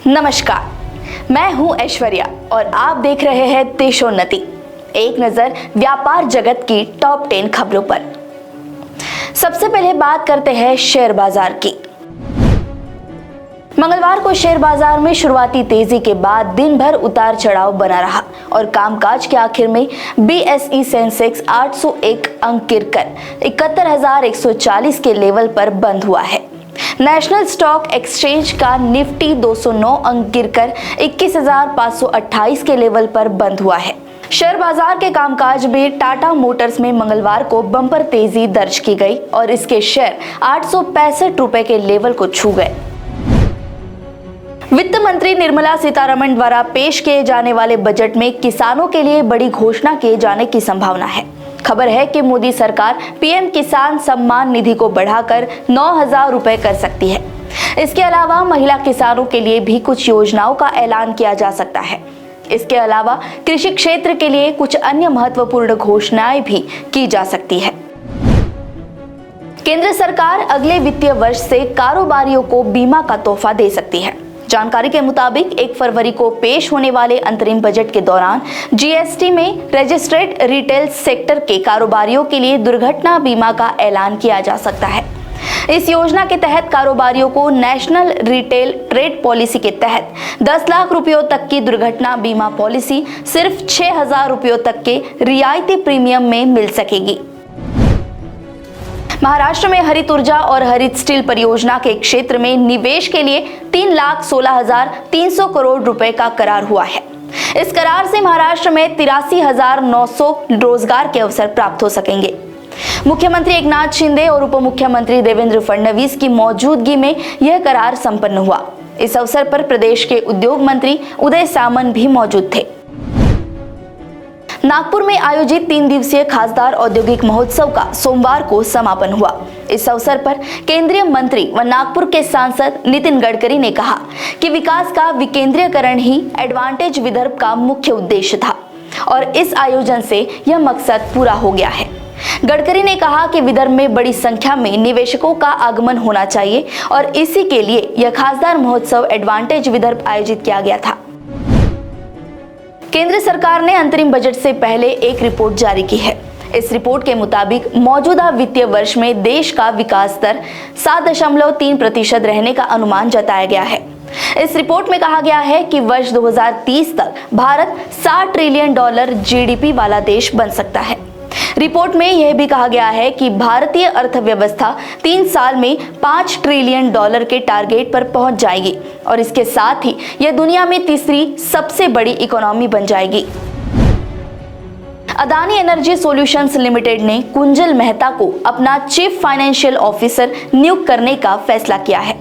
नमस्कार, मैं हूं ऐश्वर्या और आप देख रहे हैं देशोन्नति। एक नजर व्यापार जगत की टॉप 10 खबरों पर। सबसे पहले बात करते हैं शेयर बाजार की। मंगलवार को शेयर बाजार में शुरुआती तेजी के बाद दिन भर उतार चढ़ाव बना रहा और कामकाज के आखिर में BSE सेंसेक्स 801 अंक गिरकर 71,140 के लेवल पर बंद हुआ है। नेशनल स्टॉक एक्सचेंज का निफ्टी 209 अंक गिरकर 21,528 के लेवल पर बंद हुआ है। शेयर बाजार के कामकाज में टाटा मोटर्स में मंगलवार को बम्पर तेजी दर्ज की गई और इसके शेयर 865 रुपए के लेवल को छू गए। वित्त मंत्री निर्मला सीतारमण द्वारा पेश किए जाने वाले बजट में किसानों के लिए बड़ी घोषणा किए जाने की संभावना है। खबर है कि मोदी सरकार PM किसान सम्मान निधि को बढ़ाकर 9,000 रुपए कर सकती है। इसके अलावा महिला किसानों के लिए भी कुछ योजनाओं का ऐलान किया जा सकता है। इसके अलावा कृषि क्षेत्र के लिए कुछ अन्य महत्वपूर्ण घोषणाएं भी की जा सकती है। केंद्र सरकार अगले वित्तीय वर्ष से कारोबारियों को बीमा का तोहफा दे सकती है। जानकारी के मुताबिक 1 फरवरी को पेश होने वाले अंतरिम बजट के दौरान GST में रजिस्टर्ड रिटेल सेक्टर के कारोबारियों के लिए दुर्घटना बीमा का ऐलान किया जा सकता है। इस योजना के तहत कारोबारियों को नेशनल रिटेल ट्रेड पॉलिसी के तहत 10 लाख रुपयों तक की दुर्घटना बीमा पॉलिसी सिर्फ 6,000 रुपयों तक के रियायती प्रीमियम में मिल सकेगी। महाराष्ट्र में हरित ऊर्जा और हरित स्टील परियोजना के क्षेत्र में निवेश के लिए 3,16,300 करोड़ रुपए का करार हुआ है। इस करार से महाराष्ट्र में 83,900 रोजगार के अवसर प्राप्त हो सकेंगे। मुख्यमंत्री एकनाथ शिंदे और उप मुख्यमंत्री देवेंद्र फडणवीस की मौजूदगी में यह करार संपन्न हुआ। इस अवसर पर प्रदेश के उद्योग मंत्री उदय सामंत भी मौजूद थे। नागपुर में आयोजित 3 दिवसीय खासदार औद्योगिक महोत्सव का सोमवार को समापन हुआ। इस अवसर पर केंद्रीय मंत्री व नागपुर के सांसद नितिन गडकरी ने कहा कि विकास का विकेंद्रीकरण ही एडवांटेज विदर्भ का मुख्य उद्देश्य था और इस आयोजन से यह मकसद पूरा हो गया है। गडकरी ने कहा कि विदर्भ में बड़ी संख्या में निवेशकों का आगमन होना चाहिए और इसी के लिए यह खासदार महोत्सव एडवांटेज विदर्भ आयोजित किया गया था। केंद्र सरकार ने अंतरिम बजट से पहले एक रिपोर्ट जारी की है। इस रिपोर्ट के मुताबिक मौजूदा वित्तीय वर्ष में देश का विकास दर 7.3% रहने का अनुमान जताया गया है। इस रिपोर्ट में कहा गया है कि वर्ष 2030 तक भारत $60 ट्रिलियन GDP वाला देश बन सकता है। रिपोर्ट में यह भी कहा गया है कि भारतीय अर्थव्यवस्था 3 साल में $5 ट्रिलियन के टारगेट पर पहुंच जाएगी और इसके साथ ही यह दुनिया में तीसरी सबसे बड़ी इकोनॉमी बन जाएगी। अदानी एनर्जी सॉल्यूशंस लिमिटेड ने कुंजल मेहता को अपना चीफ फाइनेंशियल ऑफिसर नियुक्त करने का फैसला किया है।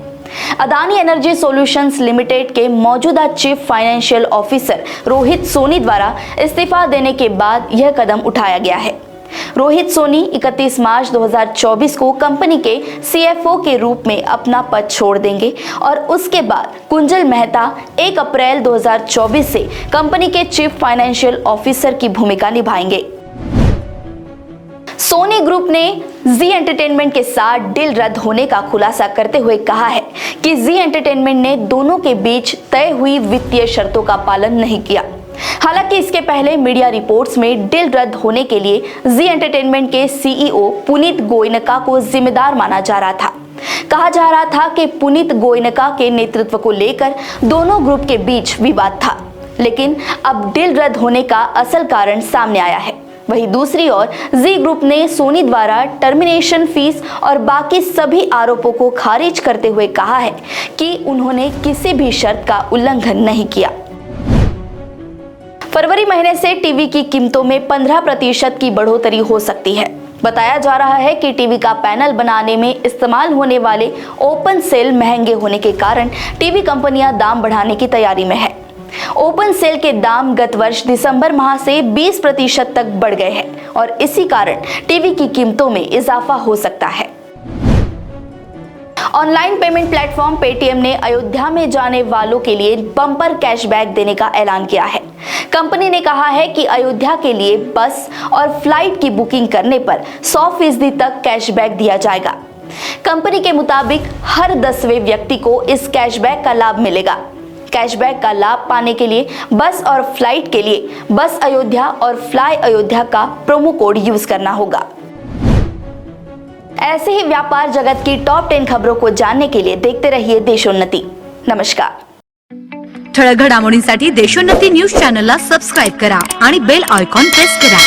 अदानी एनर्जी सॉल्यूशंस लिमिटेड के मौजूदा chief financial officer Rohit Soni द्वारा इस्तीफा देने के बाद यह कदम उठाया गया है। रोहित सोनी 31 मार्च 2024 को कंपनी के CFO के रूप में अपना पद छोड़ देंगे और उसके बाद कुंजल मेहता 1 अप्रैल 2024 से कंपनी के चीफ फाइनेंशियल ऑफिसर की भूमिका निभाएंगे। सोनी ग्रुप ने जी एंटरटेनमेंट के साथ डील रद्द होने का खुलासा करते हुए कहा है कि जी एंटरटेनमेंट ने दोनों के बीच तय हुई वित्तीय शर्तों का पालन नहीं किया। हालांकि इसके पहले मीडिया रिपोर्ट्स में डील रद्द होने के लिए जी एंटरटेनमेंट के CEO पुनीत गोयनका को जिम्मेदार माना जा रहा था। कहा जा रहा था कि पुनीत गोयनका के नेतृत्व को लेकर दोनों ग्रुप के बीच विवाद था, लेकिन अब डील रद्द होने का असल कारण सामने आया है। वहीं दूसरी ओर जी ग्रुप ने सोनी द्वारा टर्मिनेशन फीस और बाकी सभी आरोपों को खारिज करते हुए कहा है कि उन्होंने किसी भी शर्त का उल्लंघन नहीं किया। फरवरी महीने से टीवी की कीमतों में 15% की बढ़ोतरी हो सकती है। बताया जा रहा है कि टीवी का पैनल बनाने में इस्तेमाल होने वाले ओपन सेल महंगे होने के कारण टीवी कंपनियां दाम बढ़ाने की तैयारी में है। ओपन सेल के दाम गत वर्ष दिसंबर माह से 20% तक बढ़ गए हैं और इसी कारण टीवी की कीमतों में इजाफा हो सकता है। ऑनलाइन पेमेंट प्लेटफॉर्म पेटीएम ने अयोध्या में जाने वालों के लिए बम्पर कैशबैक देने का ऐलान किया है। कंपनी ने कहा है कि अयोध्या के लिए बस और फ्लाइट की बुकिंग करने पर 100% तक कैशबैक दिया जाएगा। कंपनी के मुताबिक हर 10वें व्यक्ति को इस कैशबैक का लाभ मिलेगा। कैशबैक का लाभ पाने के लिए बस और फ्लाइट के लिए बस अयोध्या और फ्लाई अयोध्या का प्रोमो कोड यूज करना होगा। ऐसे ही व्यापार जगत की टॉप 10 खबरों को जानने के लिए देखते रहिए देशोन्नति। नमस्कार। ठळक घडामोडींसाठी देशोन्नति न्यूज चॅनलला सबस्क्राइब करा आणि बेल आयकॉन प्रेस करा।